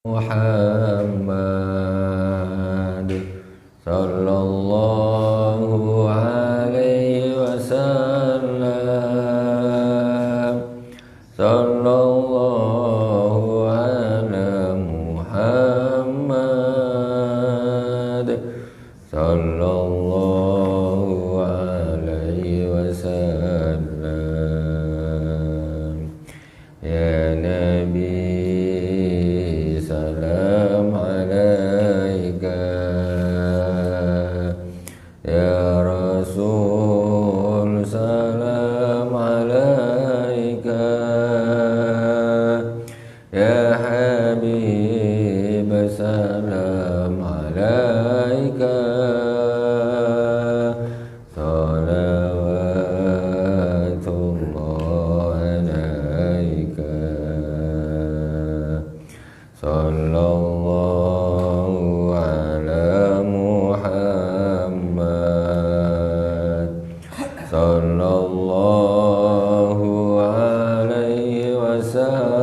Muhammad sallallahu alaihi wasallam. Sallallahu ala Muhammad sallallahu alaihi wasallam. Ya Nabi salam alaika, ya Rasul salam alaika, ya Habib salam alaika, salawatullah alaika, sallallahu ala Muhammad sallallahu alaihi wasallam.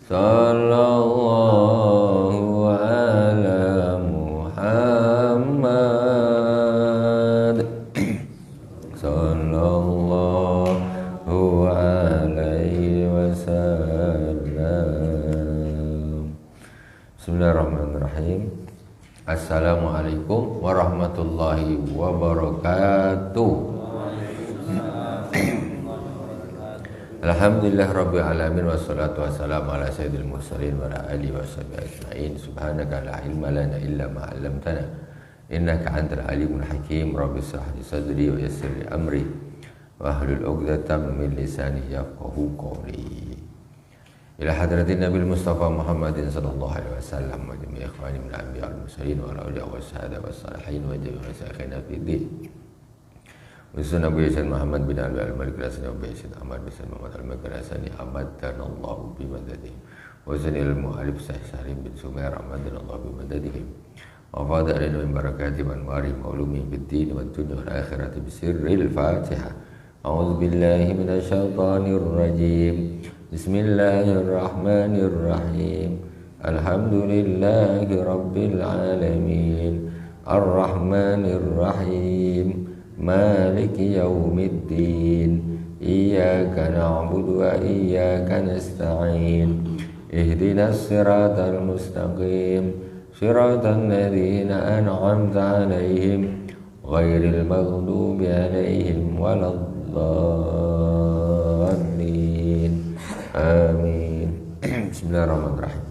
Sallallahu ala Muhammad sallallahu alaihi wasallam. Bismillahirrahmanirrahim. Assalamualaikum warahmatullahi wabarakatuh. Alhamdulillah rabbil alamin, wassalatu wassalamu ala sayyidil mursalin wa ala alihi washabihi ajmain. Subhanaka la ilma lana illa ma 'allamtana innaka antal alimul hakim. Rabbi shrah li sadri wa yassir li amri wa hlul 'uqdatam min lisani yafqahu qawli. Ila hadratin Nabil Mustafa Muhammadin sallallahu alaihi wasallam wa jami'i ikhwani min al-anbiya wal mursalin wa ala alihi wasyahada wassalihin wa jami'i masyayikhina fid din. Usul Nabi Sayyid Muhammad bin Ali al-Malik al-Asani wa Sayyid Ahmad bin Sayyid Muhammad al-Malik al-Asani amaddanallahu bimadadihim wa Sayyid al-Mu'alif Sayyid Salim bin Sumair amaddanallahu bimadadihim wa fadha alaina min barakatihim wa anwarihim wa ulumihim fid din wa dunya wal akhirati bisirril Fatiha. A'udzu billahi minasy syaithanir rajim. Bismillahirrahmanirrahim. Alhamdulillahi rabbil alamin. Ar-Rahmanir Rahim. Maliki yaumiddin. Iyyaka na'budu wa iyyaka nasta'in. Ihdinas siratal mustaqim. Siratal ladzina an'amta 'alaihim ghairil maghdubi 'alaihim waladdallin. Amin. Bismillahirrahmanirrahim.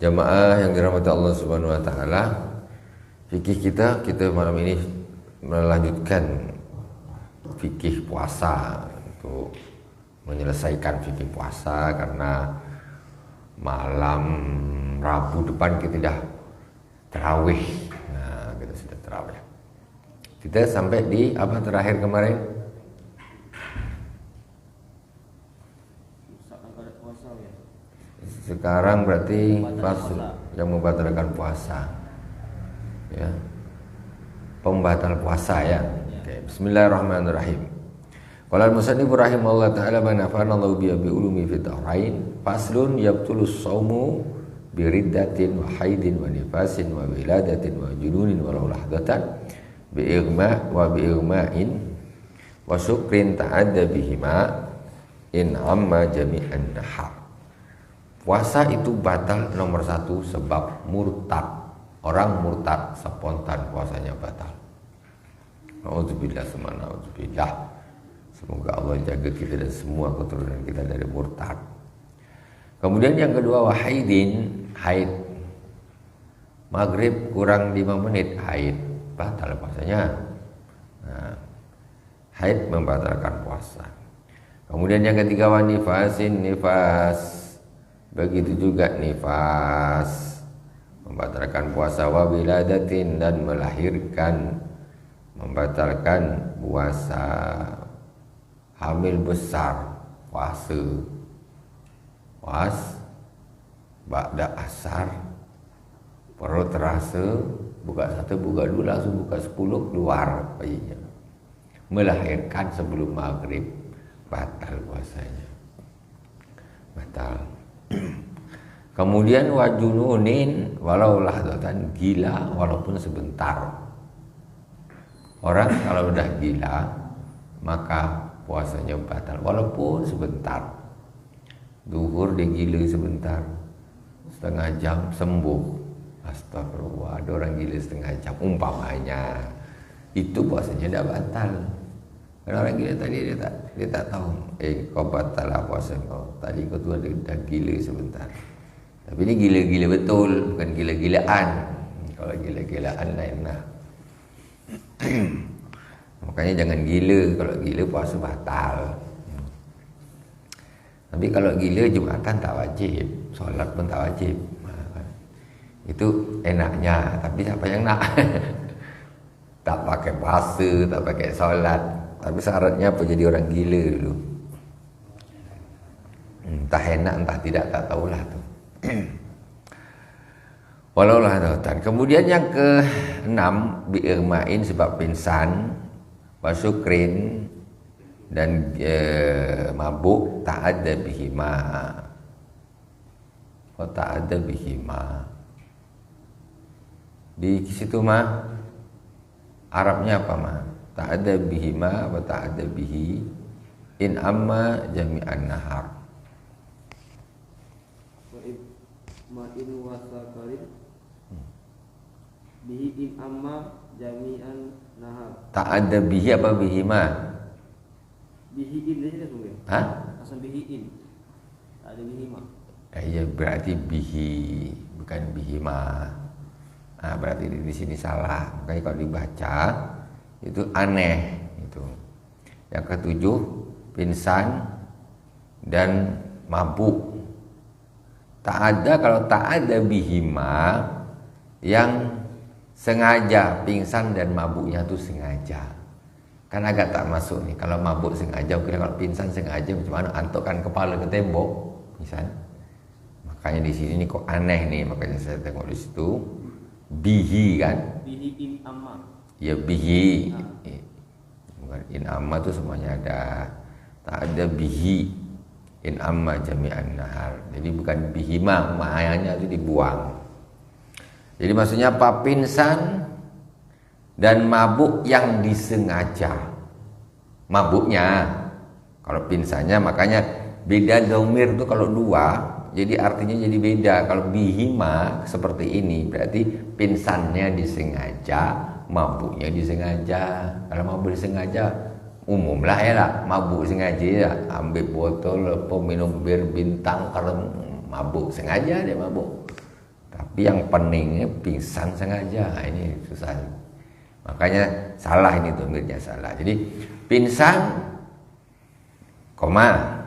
Jamaah yang dirahmati Allah Subhanahu wa taala, fikih kita malam ini melanjutkan fikih puasa untuk menyelesaikan fikih puasa, karena malam Rabu depan kita sudah tarawih. Nah, kita sudah tarawih. Kita sampai di apa terakhir kemarin? Sekarang berarti fasl yang membatalkan puasa. Ya. Pembatal puasa ya. Oke, bismillahirrahmanirrahim. Qala al-musannif rahimahullah ta'ala wa nafa'ana Allahu bi ulumi fi dharain. Faslun yabtulus shaumu bi riddatin wa haidin wa nifasin wa wiladatin wa jununin wa lahdatan bi igma wa bi igma'in wa syukrin ta'adda bihima in amma jami'an nahar. Puasa itu batal nomor satu sebab murtad. Orang murtad spontan puasanya batal. Nauzubillah summa nauzubillah. Semoga Allah jaga kita dan semua keturunan kita dari murtad. Kemudian yang kedua, wahidin, haid. Maghrib kurang 5 menit haid, batal puasanya. Nah, haid membatalkan puasa. Kemudian yang ketiga, wanifasin, nifas. Begitu juga nifas membatalkan puasa, wa wiladatin, dan melahirkan membatalkan puasa. Hamil besar puasa ba'da asar, perut terasa buka 1 buka 2 langsung buka 10 keluar bayinya. Melahirkan sebelum maghrib batal puasanya. Kemudian wajununin walau lahdatan, gila walaupun sebentar. Orang kalau udah gila maka puasanya batal walaupun sebentar. Duhur dia gila sebentar, setengah jam sembuh. Astagfirullah, ada orang gila setengah jam umpamanya, itu puasanya tidak batal. Karena orang gila tadi dia tak tahu, kau batal lah puasa kau. Tadi kau tuh ada gila sebentar. Tapi ini gila-gila betul, bukan gila-gilaan. Kalau gila-gilaan lain lah. Makanya jangan gila, kalau gila puasa batal. Tapi kalau gila Jumatan tak wajib, sholat pun tak wajib. Itu enaknya, tapi siapa yang nak? Tak pakai puasa, tak pakai sholat, tapi syaratnya apa? Jadi orang gila dulu. Entah enak entah tidak, tak tahulah tu. Walau lahdatan. Kemudian yang ke-6, bi'irmain sebab pingsan, wasukrin dan mabuk, ta'adda bihima. Oh, ta'adda bihima. Di situ mah Arabnya apa mah? Ta'adda bihima wa ta'adda bihi in amma jami'an nahar. Ma'in wasakarin bihi in amma jami'an nahar. Ta'adda bihi apa bihima? Bihi in saja semua. Hah? Asal bihi in. Tak ada bihima. Ya berarti bihi bukan bihima. Nah, berarti di sini salah. Makanya kalau dibaca itu aneh itu. Yang ke-7, pingsan dan mabuk. Tak ada, kalau tak ada bihima yang sengaja pingsan dan mabuknya itu sengaja. Kan agak tak masuk nih. Kalau mabuk sengaja, kalau pingsan sengaja macam mana antukkan kepala ke tembok, misal. Makanya di sini kok aneh nih, makanya saya tengok di situ. Bihi kan? Bihi in amma. Ya bihi. Bukan in amma tuh semuanya ada. Tak ada bihi. In amma jami'an nahar. Jadi bukan bihima, ma'ayanya itu dibuang. Jadi maksudnya apa? Pingsan dan mabuk yang disengaja. Mabuknya. Kalau pingsannya makanya beda domir tuh kalau dua. Jadi artinya jadi beda. Kalau bihima seperti ini berarti pingsannya disengaja, mabuknya disengaja. Kalau mabuk disengaja umum lah ya lah, mabuk sengaja ya, ambil botol apa minum bir bintang kalau mabuk sengaja dia mabuk. Tapi yang peningnya pingsan sengaja, ini susah. Makanya salah ini domirnya salah. Jadi pingsan koma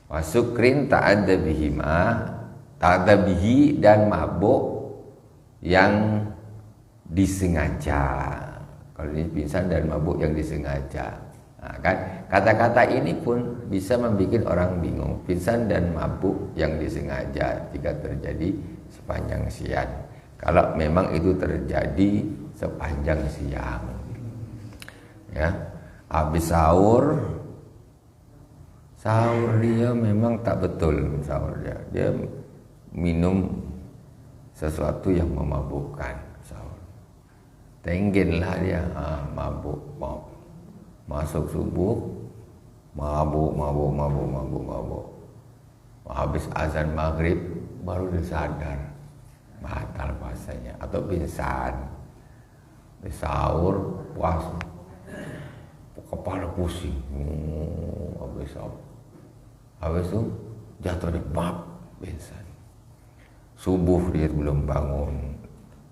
wasukrin ta'adda bihima, ta'adda bihi dan mabuk yang disengaja. Kalau ini pingsan dan mabuk yang disengaja. Nah, kan kata-kata ini pun bisa membuat orang bingung. Pingsan dan mabuk yang disengaja jika terjadi sepanjang siang. Kalau memang itu terjadi sepanjang siang. Ya, habis sahur dia memang tak betul sahur dia minum sesuatu yang memabukkan sahur. Tenggen lah dia, mabuk. Masuk subuh mabuk. Habis azan maghrib baru dia sadar, batal puasanya atau pingsan. Habis sahur puasa, kepala pusing, habis itu jatuh di bab pingsan. Subuh dia belum bangun,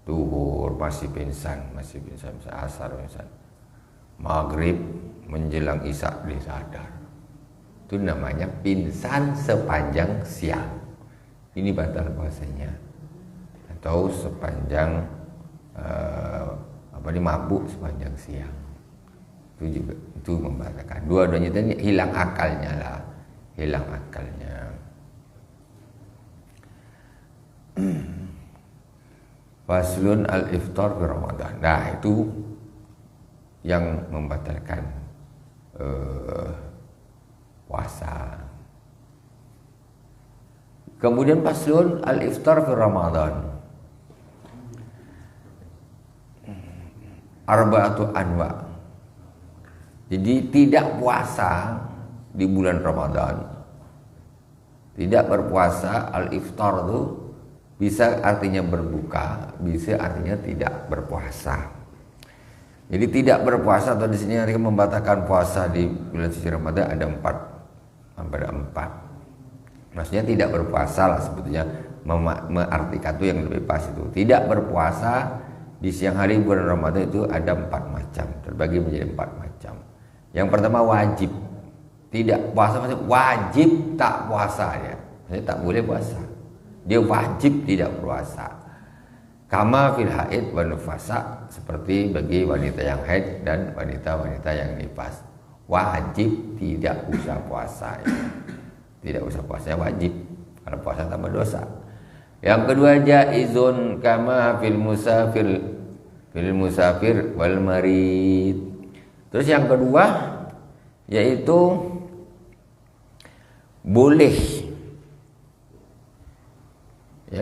duhur masih pingsan, asar pingsan, maghrib menjelang isya dia sadar. Itu namanya pingsan sepanjang siang. Ini batal puasanya. Atau sepanjang mabuk sepanjang siang. Itu juga itu membatalkan. Dua-duanya tadi hilang akalnya lah, hilang akalnya. Faslun al-iftar fi Ramadan. Nah, itu yang membatalkan puasa. Kemudian faslun al-iftar fi Ramadan. Arba'atu anwa. Jadi tidak puasa di bulan Ramadan. Tidak berpuasa, al-iftar itu bisa artinya berbuka, bisa artinya tidak berpuasa. Jadi tidak berpuasa atau di sini artinya membatalkan puasa di bulan suci Ramadan ada 4. Maksudnya tidak berpuasa lah sebetulnya, mengartikan itu yang lebih pas itu. Tidak berpuasa di siang hari bulan Ramadan itu ada 4 macam, terbagi menjadi 4 macam. Yang pertama wajib. Tidak puasa maksudnya wajib tak puasa ya. Maksudnya tak boleh puasa. Dia wajib tidak puasa. Kama fil haid wa nufasa, seperti bagi wanita yang haid dan wanita-wanita yang nifas. Wajib tidak usah puasa ya. Tidak usah puasa wajib. Karena puasa tambah dosa. Yang kedua jaizun kama fil musafir wal marid. Terus yang kedua yaitu boleh ya,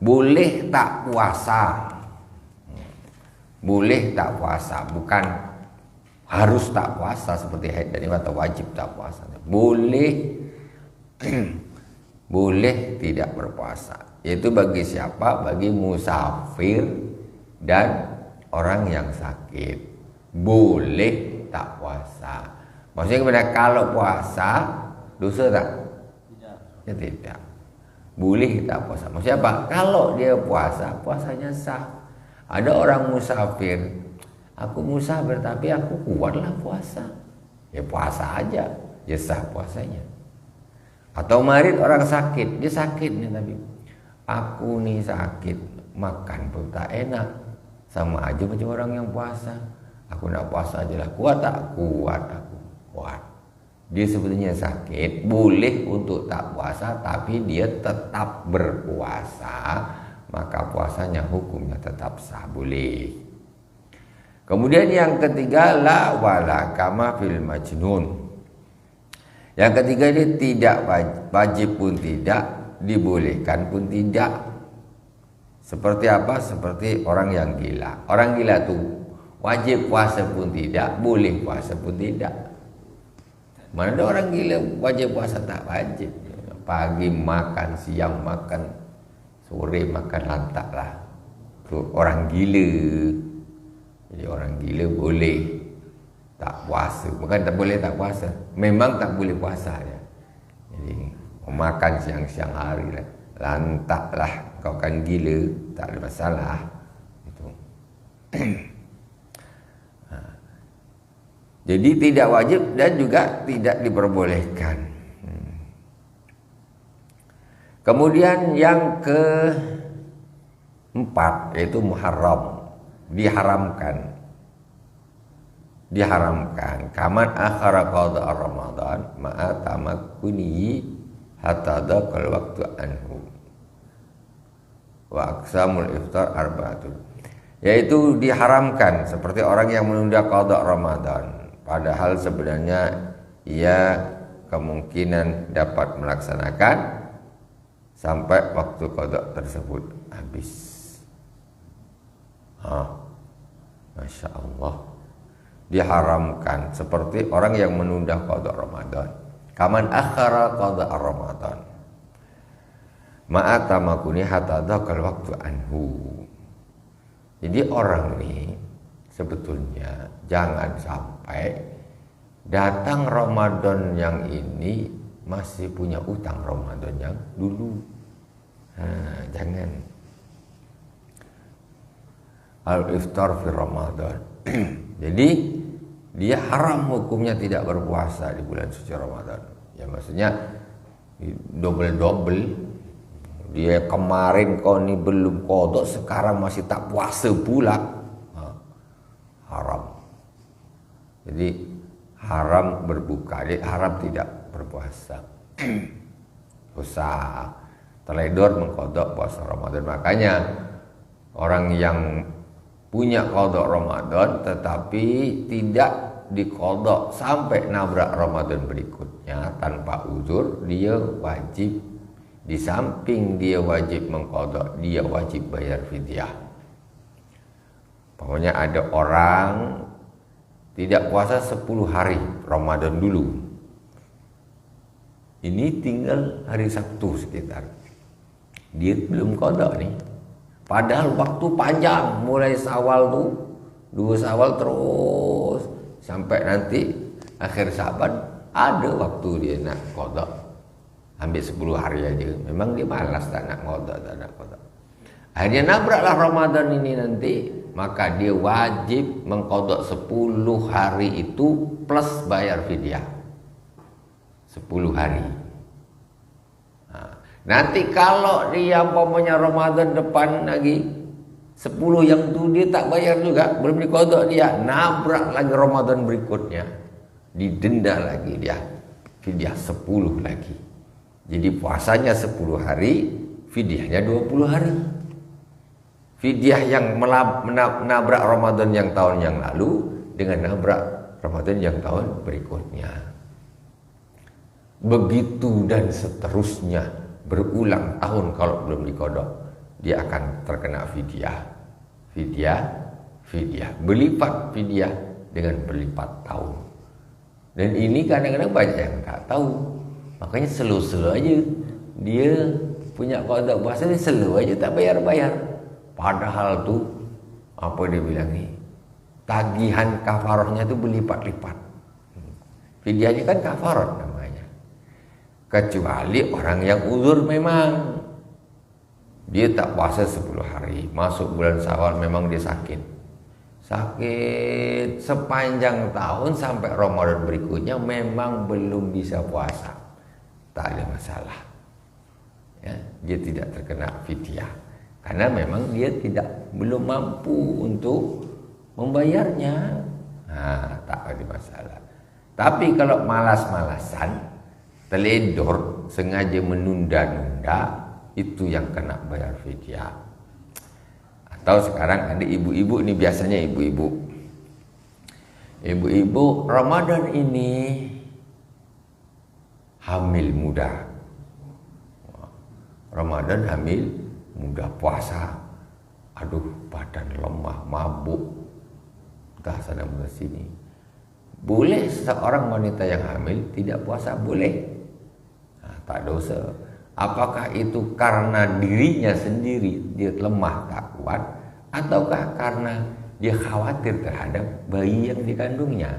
boleh tak puasa. Boleh tak puasa, bukan harus tak puasa seperti haid dan nifas atau wajib tak puasa. Boleh boleh tidak berpuasa. Yaitu bagi siapa? Bagi musafir dan orang yang sakit. Boleh tak puasa. Maksudnya kepada kalau puasa dosa tak? Tidak. Ya tidak. Boleh tak puasa. Maksudnya apa? Kalau dia puasa, puasanya sah. Ada orang musafir, aku musafir tapi aku kuatlah puasa. Ya puasa aja, ya sah puasanya. Atau marid orang sakit, dia sakit nih tapi aku nih sakit, makan pun tak enak, sama aja macam orang yang puasa. Aku nak puasa aja lah, kuat tak? Kuat aku, kuat. Dia sebetulnya sakit, boleh untuk tak puasa, tapi dia tetap berpuasa, maka puasanya hukumnya tetap sah, boleh. Kemudian yang ketiga la wala kama fil majnun. Yang ketiga ini tidak wajib pun tidak, dibolehkan pun tidak. Seperti apa? Seperti orang yang gila. Orang gila tuh wajib puasa pun tidak, boleh puasa pun tidak. Mana ada orang gila wajib puasa tak wajib. Pagi makan, siang makan, sore makan lantak lah. Itu orang gila. Jadi orang gila boleh tak puasa, bukan tak boleh tak puasa, memang tak boleh puasa ya. Jadi makan siang-siang hari lah, lantak lah, kau kan gila, tak ada masalah itu. Jadi tidak wajib dan juga tidak diperbolehkan. Kemudian yang keempat yaitu muharram, diharamkan. Diharamkan kaman akhara qada Ramadan ma'a tamakkunihi hatta daqal waktu anhu wa aqsamul iftar arba'atun, yaitu diharamkan seperti orang yang menunda qada Ramadan padahal sebenarnya ia kemungkinan dapat melaksanakan sampai waktu qada tersebut habis. Masya Allah, diharamkan seperti orang yang menunda qada Ramadan. Kaman akhara qada Ramadan ma'a tamakuni hatta dzakal waktu anhu. Jadi orang ini sebetulnya jangan sampai datang Ramadan yang ini masih punya utang Ramadan yang dulu. Jangan. Al-iftar fi Ramadan. Jadi dia haram hukumnya tidak berpuasa di bulan suci Ramadan. Ya maksudnya double. Dia kemarin kau ni belum qada, sekarang masih tak puasa pula. Haram. Jadi haram berbuka, jadi haram tidak berpuasa. Dosa teledor mengqada puasa Ramadan. Makanya orang yang punya qada Ramadan tetapi tidak diqada sampai nabrak Ramadan berikutnya tanpa uzur, dia wajib Di samping dia wajib mengqadha, dia wajib bayar fidyah. Pokoknya ada orang tidak puasa 10 hari Ramadan dulu. Ini tinggal hari Sabtu sekitar. Dia belum qadha nih. Padahal waktu panjang, mulai Syawal tuh, 2 Syawal terus sampai nanti akhir Syaban ada waktu dia nak qadha. Ambil 10 hari aja. Memang dia malas tak nak qadha, tak nak qadha. Akhirnya nabraklah Ramadan ini nanti, maka dia wajib mengqadha 10 hari itu plus bayar fidyah. 10 hari. Nanti kalau dia umpamanya Ramadan depan lagi 10 yang tu dia tak bayar juga, belum diqadha dia, nabrak lagi Ramadan berikutnya, didenda lagi dia fidyah 10 lagi. Jadi puasanya 10 hari, fidyahnya 20 hari. Fidyah yang menabrak Ramadan yang tahun yang lalu dengan nabrak Ramadan yang tahun berikutnya. Begitu dan seterusnya, berulang tahun kalau belum diqadha, dia akan terkena fidyah. Fidyah. Berlipat fidyah dengan berlipat tahun. Dan ini kadang-kadang banyak yang tak tahu. Makanya slow-slow aja. Dia punya qadha puasa ni slow aja, tak bayar-bayar. Padahal tu apa dia bilang ni? Tagihan kafarahnya tu berlipat-lipat. Fidyahnya kan kafarah namanya. Kecuali orang yang uzur memang dia tak puasa 10 hari, masuk bulan Syawal memang dia sakit sepanjang tahun sampai Ramadan berikutnya memang belum bisa puasa, tak ada masalah ya, dia tidak terkena fidyah karena memang dia belum mampu untuk membayarnya. Tak ada masalah. Tapi kalau malas-malasan, teledor, sengaja menunda-nunda, itu yang kena bayar fidyah. Atau sekarang ada ibu-ibu, ini biasanya ibu-ibu Ramadan ini hamil muda. Ramadan hamil muda, puasa, aduh badan lemah, mabuk, entah sana sana sini. Boleh seorang wanita yang hamil tidak puasa? Boleh. Tak dosa. Apakah itu karena dirinya sendiri dia lemah tak kuat, ataukah karena dia khawatir terhadap bayi yang dikandungnya?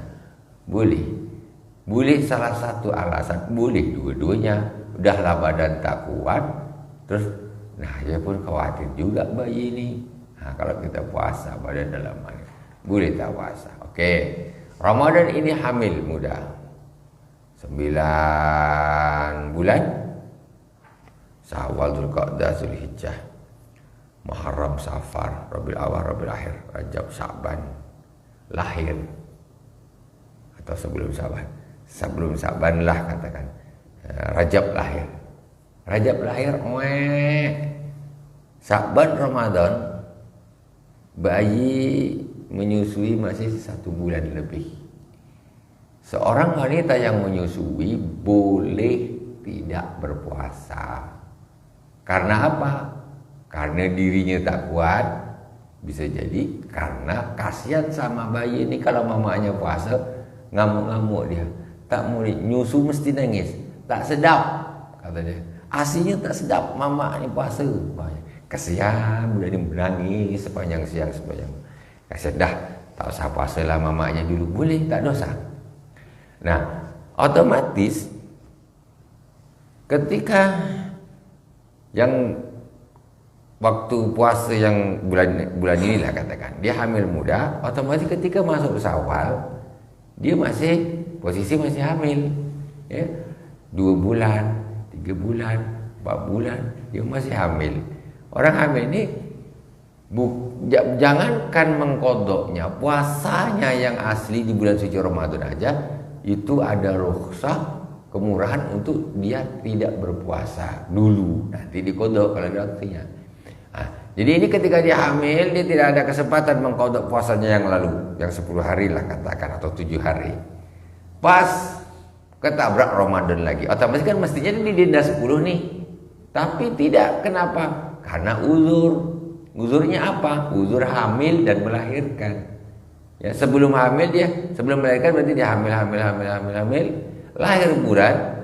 Boleh salah satu alasan, boleh dua-duanya. Udahlah badan tak kuat, terus dia pun khawatir juga bayi ini. Kalau kita puasa badan dalam mana, boleh tak puasa. Oke. Ramadan ini hamil muda, 9 bulan. Syawal, Dzulqa'dah, Dzulhijjah, Muharram, Safar, Rabiul Awal, Rabiul Akhir, Rajab, Sya'ban. Lahir atau sebelum Sya'ban lah katakan. Rajab lahir. Sya'ban, Ramadan, bayi menyusui masih 1 bulan lebih. Seorang wanita yang menyusui boleh tidak berpuasa. Karena apa? Karena dirinya tak kuat. Bisa jadi karena kasihan sama bayi ini. Kalau mamanya puasa, ngamuk-ngamuk dia, tak mau nyusu mesti nangis, tak sedap kata dia. Asinya tak sedap, mama ini puasa. Kasihan budak ini menangis sepanjang siang sepanjang. Kasihan dah, tak usah puasa lah mamanya dulu. Boleh, tak dosa. Nah, otomatis ketika yang waktu puasa yang bulan inilah katakan dia hamil muda, otomatis ketika masuk Syawal dia posisi masih hamil ya. 2 bulan, 3 bulan, 4 bulan dia masih hamil. Orang hamil ini jangankan mengqadhanya, puasanya yang asli di bulan suci Ramadan aja itu ada rukhsah, kemurahan untuk dia tidak berpuasa dulu, nanti diqadha kalau ada waktunya. Jadi ini ketika dia hamil, dia tidak ada kesempatan mengqadha puasanya yang lalu, yang 10 hari lah katakan, atau 7 hari. Pas ketabrak Ramadan lagi, otomatis kan mestinya ini didenda 10 nih. Tapi tidak, kenapa? Karena uzur. Uzurnya apa? Uzur hamil dan melahirkan. Ya, sebelum hamil dia, sebelum melahirkan berarti dia hamil. Lahir bulan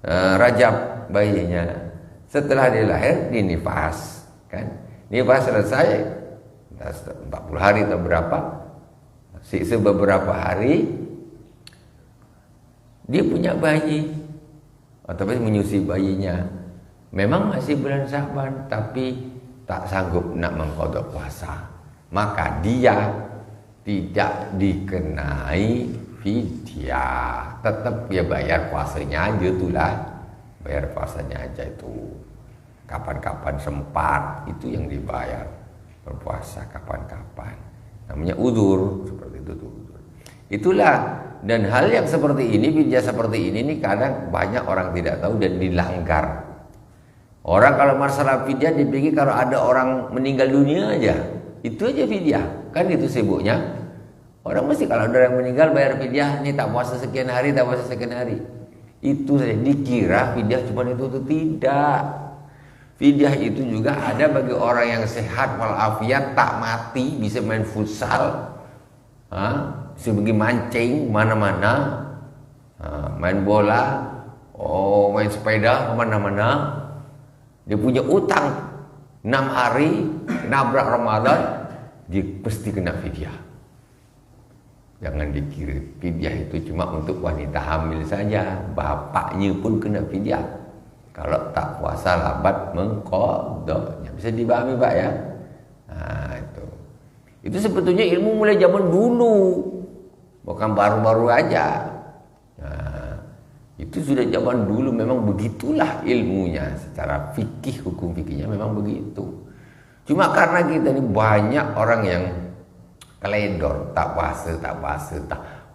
Rajab bayinya. Setelah dia lahir, di nifas, kan? Nifas selesai 40 hari atau berapa? Siksa beberapa hari dia punya bayi, atau menyusui bayinya. Memang masih bulan Sya'ban, tapi tak sanggup nak mengqadha puasa, maka dia tidak dikenai fidyah. Tetap dia bayar puasanya aja, itulah bayar puasanya aja itu. Kapan-kapan sempat itu yang dibayar, berpuasa kapan-kapan. Namanya uzur, seperti itu tuh. Itulah, dan hal yang seperti ini, fidyah seperti ini kadang banyak orang tidak tahu dan dilanggar. Orang kalau masalah fidyah dipikir kalau ada orang meninggal dunia aja, itu aja fidyah, kan itu sibuknya. Orang mesti kalau ada orang meninggal bayar fidyah, nih tak puasa sekian hari, tak puasa sekian hari. Itu saja dikira fidyah cuma itu tuh, tidak. Fidyah itu juga ada bagi orang yang sehat walafiat, tak mati, bisa main futsal, bisa pergi mancing mana-mana, main bola, main sepeda kemana-mana. Dia punya utang 6 hari nabrak Ramadan, dia pasti kena fidyah. Jangan dikira fidyah itu cuma untuk wanita hamil saja, bapaknya pun kena fidyah. Kalau tak puasa lambat mengqadhanya. Bisa dipahami Pak ya? Nah, itu sebetulnya ilmu mulai zaman dulu, bukan baru-baru aja. Nah, itu sudah zaman dulu, memang begitulah ilmunya. Secara fikih, hukum fikihnya memang begitu. Cuma karena kita ini banyak orang yang keledor, tak puasa.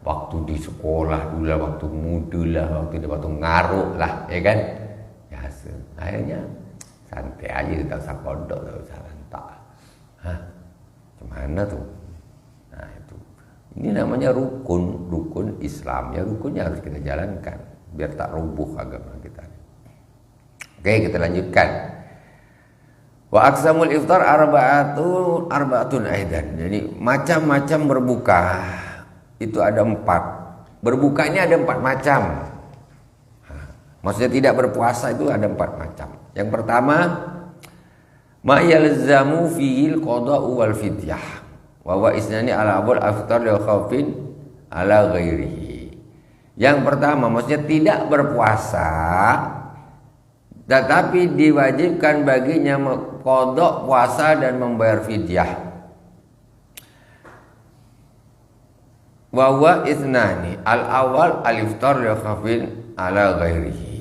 Waktu di sekolah dulu lah, waktu muda lah, waktu ngaruk lah, ya kan? Biasa. Akhirnya santai aja, tak usah kodok, tak usah lantak. Gimana tuh? Nah itu. Ini namanya rukun Islam. Ya rukunnya harus kita jalankan biar tak rubuh agama kita. Oke, kita lanjutkan. Wa aqsamul iftar arba'atun aidan. Jadi macam-macam berbuka itu ada 4. Berbukanya ada 4 macam. Maksudnya tidak berpuasa itu ada 4 macam. Yang pertama, ma yalzamu fihil qada'u wal fidyah. Wa wa isnani ala abul aftar li khaufin ala ghairihi. Yang pertama, maksudnya tidak berpuasa tetapi diwajibkan baginya qada puasa dan membayar fidyah. Wa wa isnani al-awwal al-iftar li khaufin ala ghairihi.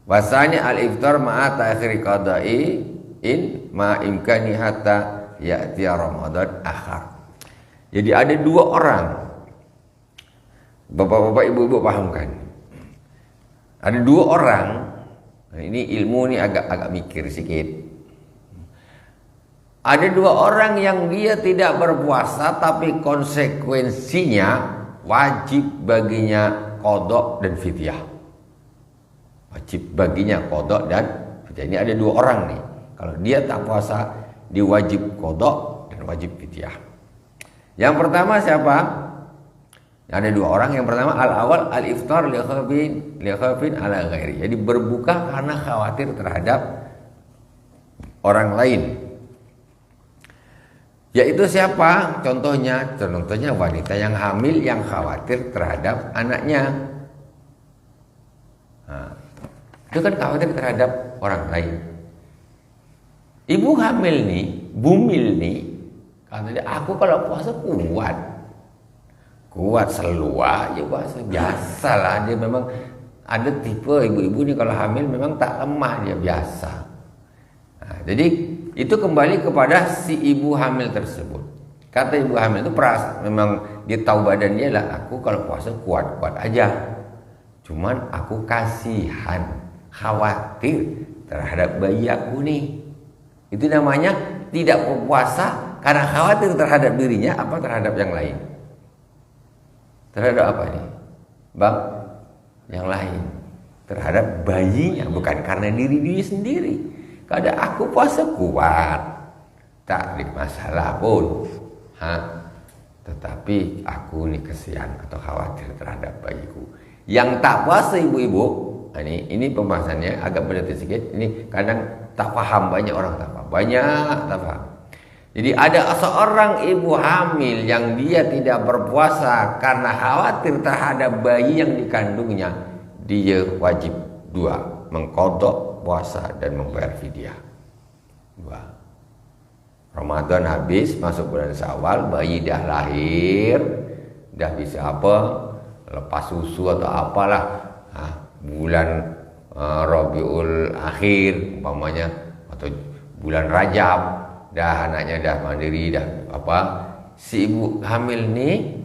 Wasani al-iftar ma'a ta'khir qada'i in ma imkani hatta ya'ti Ramadan akhar. Jadi ada 2 orang. Bapak-bapak, ibu-ibu pahamkan. Ada 2 orang. Ini ilmu ni agak mikir sikit. Ada 2 orang yang dia tidak berpuasa tapi konsekuensinya wajib baginya qada dan fidyah. Wajib baginya qada dan fidyah. Ini ada 2 orang nih. Kalau dia tak puasa, dia wajib qada dan wajib fidyah. Yang pertama siapa? Ada 2 orang. Yang pertama al-awal al-iftar li khaufin ala ghairi. Jadi berbuka karena khawatir terhadap orang lain. Yaitu siapa? Contohnya wanita yang hamil yang khawatir terhadap anaknya. Itu kan khawatir terhadap orang lain. Ibu hamil nih, bumil nih, katanya aku kalau puasa kuat selua aja puasa, biasa lah. Dia memang ada tipe ibu-ibu nih kalau hamil memang tak lemah, dia biasa. Nah, jadi itu kembali kepada si ibu hamil tersebut. Kata ibu hamil itu memang dia tahu badan dia lah, aku kalau puasa kuat-kuat aja. Cuman aku kasihan, khawatir terhadap bayi aku nih. Itu namanya tidak berpuasa karena khawatir terhadap dirinya apa terhadap yang lain. Terhadap apa ini? Bang, yang lain. terhadap bayinya, bukan karena diri sendiri. Kadang aku puasa kuat, tak ada masalah pun. Tetapi aku ini kesian atau khawatir terhadap bayiku. Yang tak puasa ibu-ibu, ini pembahasannya agak berat sedikit. Ini kadang tak paham, banyak orang tak paham. Banyak tak paham. Jadi ada seorang ibu hamil yang dia tidak berpuasa karena khawatir terhadap bayi yang dikandungnya. Dia wajib dua, mengqadha puasa dan membayar fidyah. Dua. Ramadan habis, masuk bulan Syawal, bayi dah lahir, dah bisa apa, lepas susu atau apalah, bulan Rabiul Akhir umpamanya, atau bulan Rajab, dah anaknya dah mandiri, dah apa, si ibu hamil ni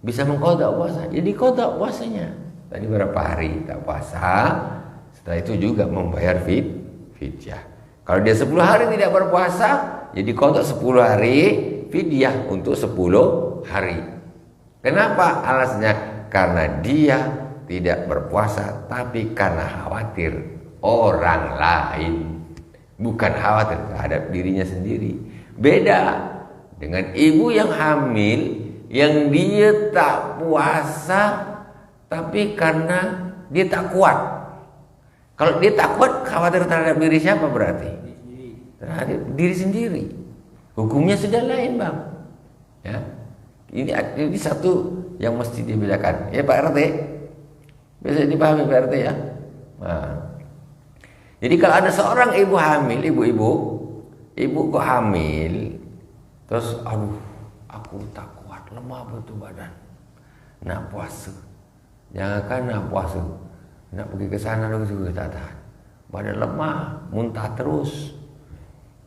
bisa mengqadha puasa. Jadi qadha puasanya. Tadi berapa hari tak puasa, setelah itu juga membayar fidyah. Kalau dia 10 hari tidak berpuasa, jadi qadha 10 hari, fidyah untuk 10 hari. Kenapa alasannya? Karena dia tidak berpuasa, tapi karena khawatir orang lain, bukan khawatir terhadap dirinya sendiri. Beda dengan ibu yang hamil, yang dia tak puasa, tapi karena dia tak kuat. Kalau dia tak kuat, khawatir terhadap diri siapa berarti? Terhadap diri sendiri. Hukumnya sudah lain, Bang. Ya. Ini satu yang mesti dibedakan. Ya Pak RT. Bisa dipahami Pak RT ya. Jadi kalau ada seorang ibu hamil, ibu kok hamil, terus aduh, aku tak kuat, lemah betul badan, nak puasa. Jangankan nak puasa, nak pergi ke sana juga tak tahan. Badan lemah, muntah terus.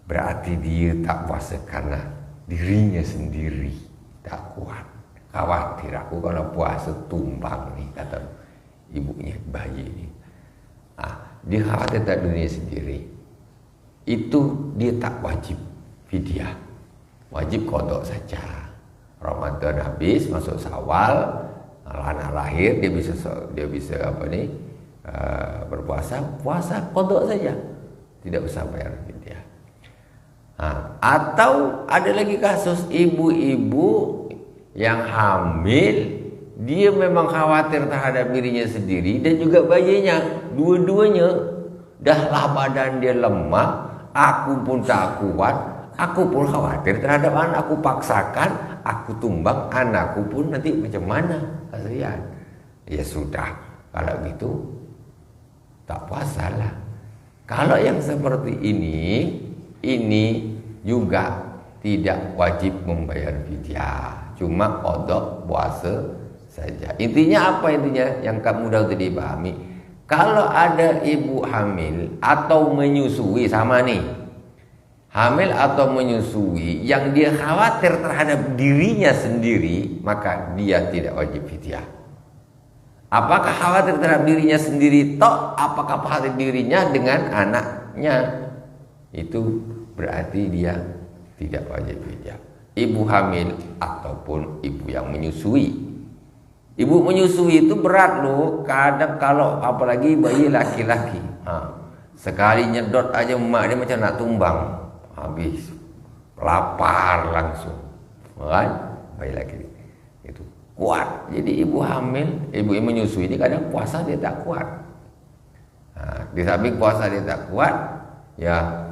Berarti dia tak puasa karena dirinya sendiri tak kuat. Khawatir aku kalau puasa tumbang nih, kata ibunya bayi ini. Dia khawatir terhadap dirinya sendiri. Itu dia tak wajib fidyah. Wajib qadha saja. Ramadan habis, masuk Syawal, anak lahir, dia bisa apa nih? Berpuasa, puasa qadha saja. Tidak usah bayar fidyah. Atau ada lagi kasus ibu-ibu yang hamil, dia memang khawatir terhadap dirinya sendiri dan juga bayinya. Dua-duanya dahlah badan dia lemah, aku pun tak kuat, aku pun khawatir terhadap anak, aku paksakan, aku tumbang, anakku pun nanti macam mana? Kasihan. Ya sudah, kalau gitu tak puasalah. Kalau yang seperti ini juga tidak wajib membayar fidyah, cuma qadha puasa saja. Intinya apa intinya? Yang kamu mudah untuk dipahami. Kalau ada ibu hamil atau menyusui, sama nih, hamil atau menyusui yang dia khawatir terhadap dirinya sendiri, maka dia tidak wajib fidyah. Apakah khawatir terhadap dirinya sendiri toh? Apakah khawatir dirinya dengan anaknya? Itu berarti dia tidak wajib fidyah. Ibu hamil ataupun ibu yang menyusui. Ibu menyusui itu berat loh. Kadang kalau apalagi bayi laki-laki, sekali nyedot aja emak dia macam nak tumbang, habis lapar langsung, kan? Bayi laki itu kuat. Jadi ibu hamil, ibu yang menyusui ini kadang puasa dia tak kuat. Di samping puasa dia tak kuat, ya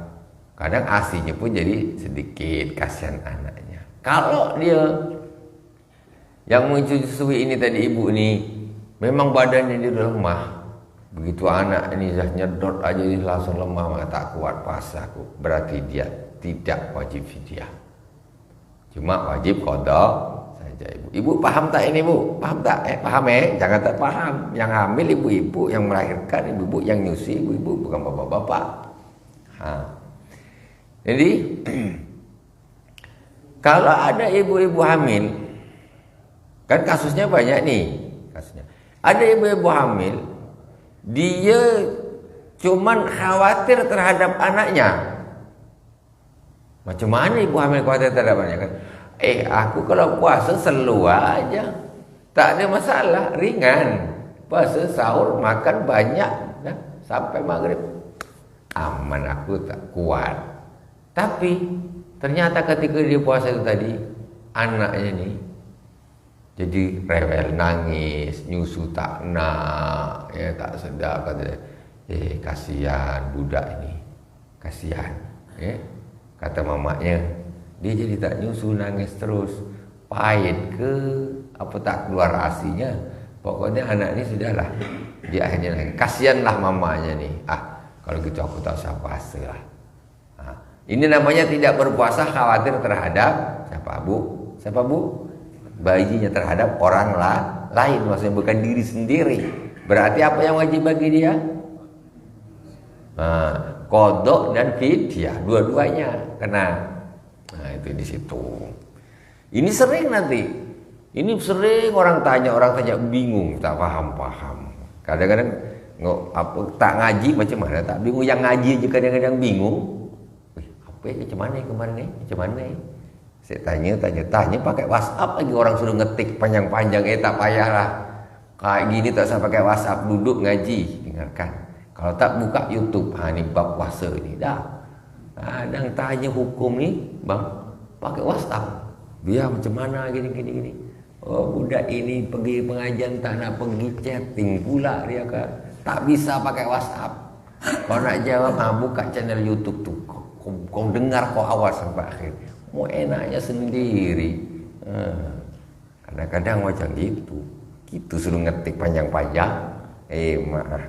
kadang asinya pun jadi sedikit, kasihan anaknya. Kalau dia yang menyusui ini tadi, ibu ini memang badannya dia lemah, begitu anak ini dah nyedot aja dia langsung lemah, tak kuat puasa, berarti dia tidak wajib fidyah, cuma wajib qadha saja. Ibu paham tak ini bu? Paham tak? Paham jangan tak paham. Yang hamil ibu-ibu, yang melahirkan ibu-ibu, yang nyusui ibu-ibu, bukan bapak-bapak. Jadi kalau ada ibu-ibu hamil, kan kasusnya banyak nih, kasusnya. Ada ibu-ibu hamil, dia cuman khawatir terhadap anaknya. Macam mana ibu hamil khawatir terhadap anaknya? Kan? Aku kalau puasa selalu aja, tak ada masalah, ringan. puasa sahur makan banyak, nah, sampai maghrib aman, aku tak kuat. Tapi ternyata ketika dia puasa itu tadi, anaknya nih jadi rewel, nangis, nyusu tak nak, ya tak sedap, kata kasihan budak ini, kasihan, ya. Kata mamanya, dia jadi tak nyusu, nangis terus, pahit ke apa tak keluar asinya. Pokoknya anak ini sudahlah, dia akhirnya nangis. Kasihanlah mamanya nih. Kalau gitu aku tak usah puasa lah. Ini namanya tidak berpuasa khawatir terhadap siapa bu? Siapa bu? Bayinya, terhadap orang lain, maksudnya bukan diri sendiri. Berarti apa yang wajib bagi dia? Qadha dan fidyah, dua-duanya kena. Nah, itu di situ. Ini sering nanti. Ini sering orang tanya bingung, tak paham. Kadang-kadang tak ngaji macam mana, tak bingung. Yang ngaji aja kadang-kadang bingung. Apa ya, macam mana? Saya tanya pakai WhatsApp lagi, orang suruh ngetik panjang-panjang, tak payahlah. Kayak gini tak usah pakai WhatsApp, duduk ngaji, dengarkan. Kalau tak buka YouTube, ini bab puasa ini dah. Kadang tanya hukum ni, bang, pakai WhatsApp. Biar macam mana gini. Oh, budak ini pergi pengajian tak nak pergi chatting pula dia kan. Tak bisa pakai WhatsApp. Kau nak jawab, buka channel YouTube tu. Kau dengar kau awal sampai akhir. Mau enaknya sendiri. Kadang-kadang macam gitu. Gitu suruh ngetik panjang-panjang. Maaf.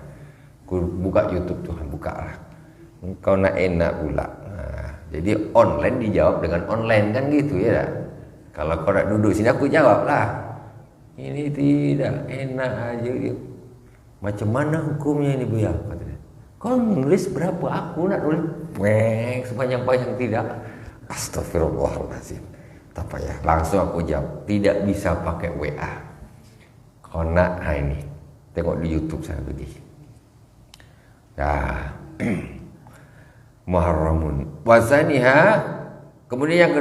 Ku buka YouTube Tuhan, bukalah. Kau nak enak pula. Jadi online dijawab dengan online kan gitu ya. Kalau kau nak duduk sini aku jawab lah. Ini tidak enak aja. Macam mana hukumnya ini Buya? Katanya. Kau nulis berapa? Aku nak nulis. Sepanjang-panjang tidak. Astagfirullahaladzim. Tak payah. Langsung aku jawab. Tidak bisa pakai WA. Kau nak ini. Tengok di YouTube saya begini. Muharramun wasaniha. Kemudian yang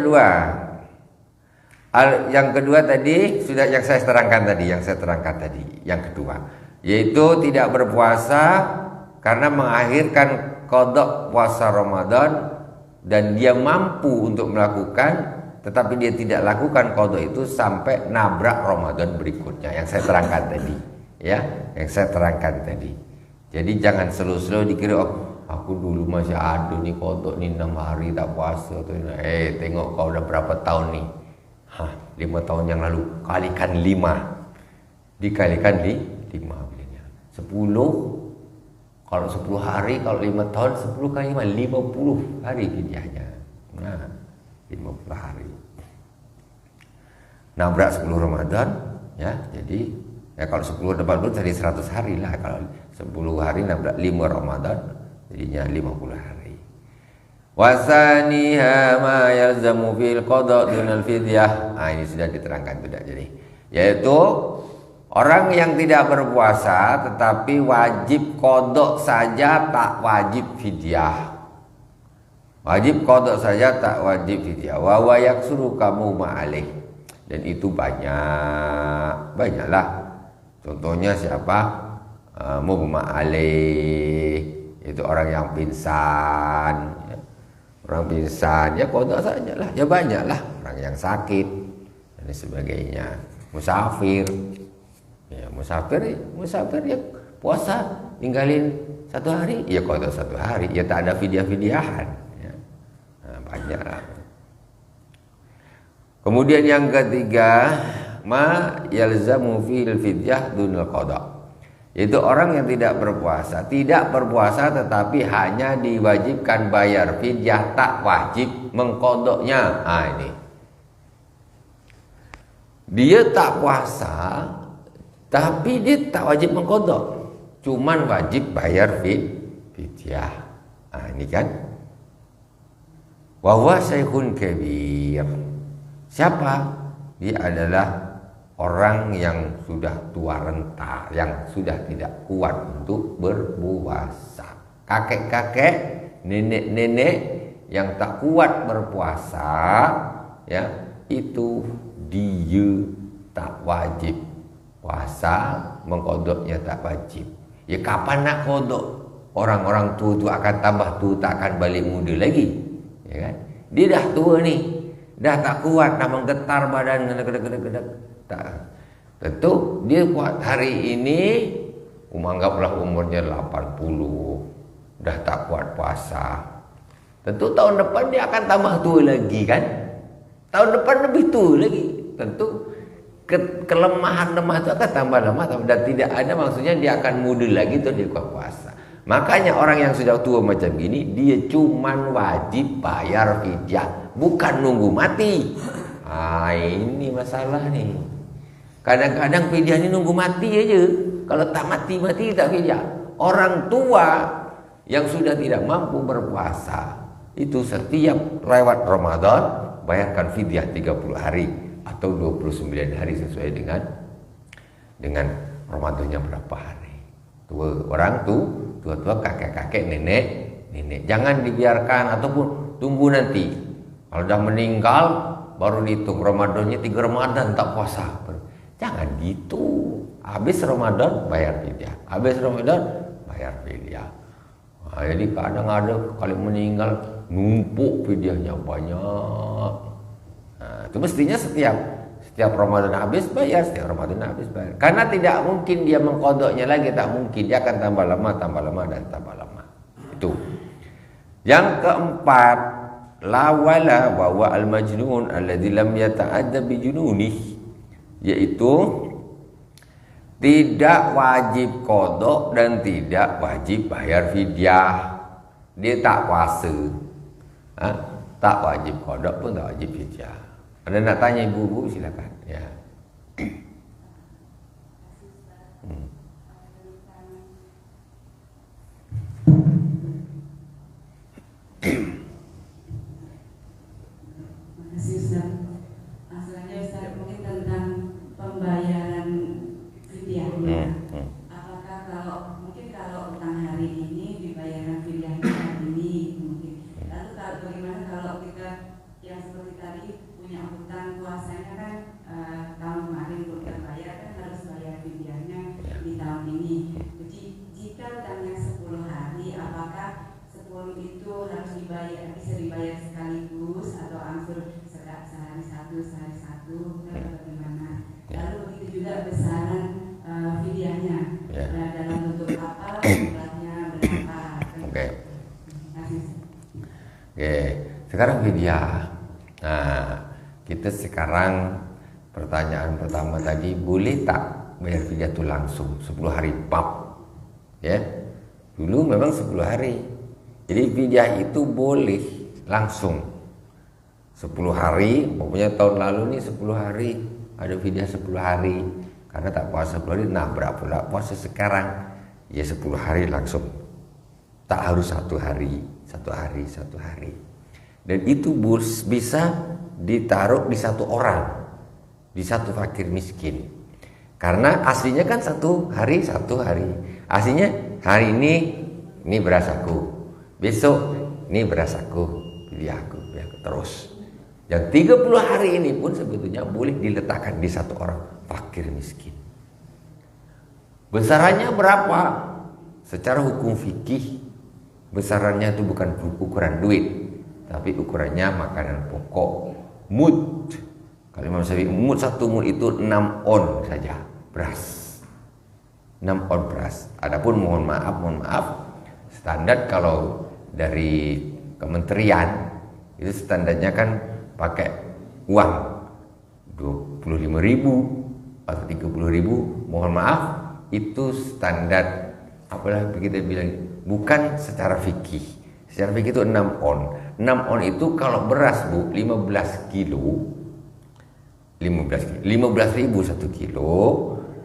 kedua, tadi sudah yang saya terangkan tadi, yang kedua yaitu tidak berpuasa karena mengakhirkan qadha puasa Ramadan dan dia mampu untuk melakukan, tetapi dia tidak lakukan qadha itu sampai nabrak Ramadan berikutnya yang saya terangkan tadi, ya, yang saya terangkan tadi. Jadi jangan selalu dikira aku dulu masih ada nih qadha nih 6 hari tak puasa tu. Tengok kau udah berapa tahun nih? 5 tahun yang lalu kalikan 5. Dikalikan 5 bilangnya. 10. Kalau 10 hari, kalau 5 tahun 10 kali 5, 50 hari fidyahnya. 50 hari. Nabrak 10 Ramadan, ya. Jadi kalau 10 dapat dulu jadi 100 hari lah. Kalau 10 hari nabrak 5 Ramadan, jadinya 50 hari. Wasaniha ma yalzamu fil qadha dunal fidyah. Ini sudah diterangkan tidak jadi. Yaitu orang yang tidak berpuasa tetapi wajib qadha saja, tak wajib fidyah. Wajib qadha saja, tak wajib fidyah. Wa wa yaksuru kamu ma'alih. Dan itu banyaklah. Contohnya siapa? Mughma alaih, itu orang yang pingsan, ya. Orang pingsan ya qadha sajalah, ya banyaklah. Orang yang sakit dan sebagainya. Musafir ya, musafir ya puasa tinggalin 1 hari, ya qadha 1 hari, ya tak ada fidyah-fidyahan, ya. Banyaklah. Kemudian yang ketiga, ma yalzamu fil fidyah dunal qadha. Yaitu orang yang tidak berpuasa tetapi hanya diwajibkan bayar fidyah, tak wajib mengqadhanya. Ini. Dia tak puasa tapi dia tak wajib mengqadha, cuman wajib bayar fidyah. Ini kan. Wa huwa syaikhun kabir. Siapa? Dia adalah orang yang sudah tua renta, yang sudah tidak kuat untuk berpuasa. Kakek-kakek, nenek-nenek yang tak kuat berpuasa, ya, itu dia tak wajib puasa mengkodoknya tak wajib. Ya kapan nak kodok? Orang-orang tua tu akan tambah tua, tak akan balik muda lagi. Ya kan? Dia dah tua ni, dah tak kuat, dah menggetar badan, gedek-gedek. Tak. Tentu dia kuat hari ini, anggaplah umurnya 80, dah tak kuat puasa. Tentu tahun depan dia akan tambah tua lagi kan? Tahun depan lebih tua lagi. Tentu kelemahan lemah itu akan tambah lemah, dan tidak ada maksudnya dia akan muda lagi tu dia kuat puasa. Makanya orang yang sudah tua macam gini, dia cuman wajib bayar fidyah, bukan nunggu mati. Ini masalah nih. Kadang-kadang fidyah ni nunggu mati aja. Kalau tak mati tak fidyah. Orang tua yang sudah tidak mampu berpuasa, itu setiap lewat Ramadan bayarkan fidyah 30 hari atau 29 hari sesuai dengan Ramadannya berapa hari. Orang tua, kakek-kakek, nenek. Jangan dibiarkan ataupun tunggu nanti. Kalau dah meninggal baru dihitung Ramadannya 3 Ramadan tak puasa. Jangan gitu. Habis Ramadan bayar fidyah. Habis Ramadan bayar fidyah. Jadi kadang ada kali meninggal numpuk fidyahnya banyak. Itu mestinya setiap Ramadan habis bayar, setiap Ramadan habis bayar. Karena tidak mungkin dia mengkodoknya lagi, tak mungkin. Dia akan tambah lama dan tambah lama. Itu. Yang keempat, lawala bahwa al-majnun alladzi lam yata'adda bi jununih, yaitu tidak wajib kodok dan tidak wajib bayar fidyah. Dia tak puasa, tak wajib kodok pun tak wajib fidyah. Ada nak tanya ibu-ibu silakan. Ya. Makasih Ustaz. Masalahnya Ustaz mungkin tentang pembayaran fidyahnya. Apakah kalau utang hari ini dibayarkan fidyahnya hari ini mungkin. Lalu bagaimana kalau kita yang seperti tadi punya utang puasanya kan tahun kemarin belum terbayar, kan harus bayar fidyahnya di tahun ini. Jadi jika utangnya 10 hari, apakah 10 itu harus bisa dibayar sekaligus atau angsur sehari satu, bagaimana? Lalu begitu juga besaran fidyahnya, dalam bentuk apa, jumlahnya berapa? Oke. Sekarang fidyah. Nah, kita sekarang pertanyaan pertama tadi, boleh tak bayar fidyah itu langsung 10 hari pap? Ya. Dulu memang 10 hari. Jadi fidyah itu boleh langsung 10 hari. Pokoknya tahun lalu nih 10 hari ada fidyah 10 hari karena tak puasa 10 hari. Nah, berapa puasa sekarang? Ya 10 hari langsung. Tak harus 1 hari. Dan itu bisa ditaruh di satu orang, di satu fakir miskin. Karena aslinya kan 1 hari. Aslinya hari ini beras aku, besok ini beras aku, fidyah aku terus. Yang 30 hari ini pun sebetulnya boleh diletakkan di satu orang fakir miskin. Besarannya berapa? Secara hukum fikih, besarannya itu bukan ukuran duit, tapi ukurannya makanan pokok, mud. Kalau Imam Syafi'i, mud 1 mud itu 6 on saja beras. 6 on beras. Adapun mohon maaf, standar kalau dari kementerian itu standarnya kan pakai uang 25.000 atau 30.000. Mohon maaf, itu standar apalah kita bilang, bukan secara fikih. Secara fikih itu 6 on. 6 on itu kalau beras Bu 15 kilo 15.000 1 kilo,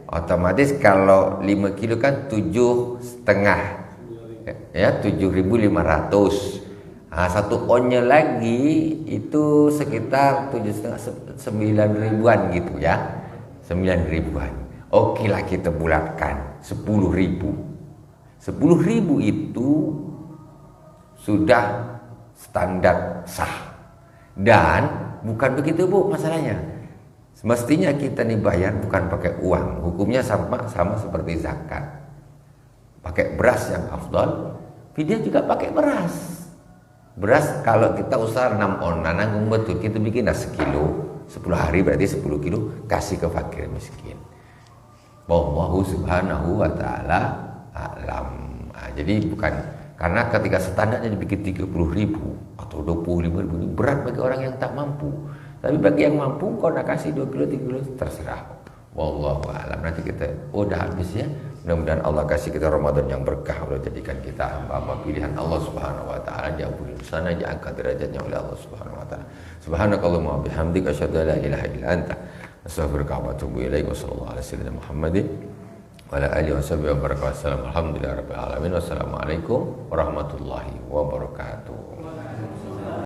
otomatis kalau 5 kilo kan 7,5, ya 7.500. Nah, 1 onnya lagi itu sekitar 7,5 9 ribuan gitu ya, 9 ribuan. Oke lah kita bulatkan 10.000. 10.000 itu sudah standar sah. Dan bukan begitu Bu masalahnya. Semestinya kita nih bayar bukan pakai uang. Hukumnya sama seperti zakat. Pakai beras yang afdal, fidyah juga pakai beras. Beras kalau kita usaha 6 on, nanggung betul, kita bikin 10 kilo, 10 hari berarti 10 kilo, kasih ke fakir miskin. Wallahu subhanahu wa ta'ala a'lam. Nah, jadi bukan, karena ketika standarnya dibikin 30.000 atau 25.000, ini berat bagi orang yang tak mampu. Tapi bagi yang mampu, kau nak kasih 2 kilo, 3 kilo, terserah. Wallahu a'lam. Nanti kita, udah habis ya. Mudah-mudahan Allah kasih kita Ramadan yang berkah. Allah jadikan kita hamba-hamba pilihan Allah subhanahu wa ta'ala. Diampuni sana, diangkat derajatnya oleh Allah subhanahu wa ta'ala. Subhanakallahumma wa bihamdika asyhadu an la ilaha illa anta astaghfiruka wa atubu ilaik. Wa sallallahu ala sayyidina Muhammadin wa ala alihi wa sahbihi wa barakatuh. Alhamdulillahirabbil alamin. Wassalamualaikum warahmatullahi wabarakatuh.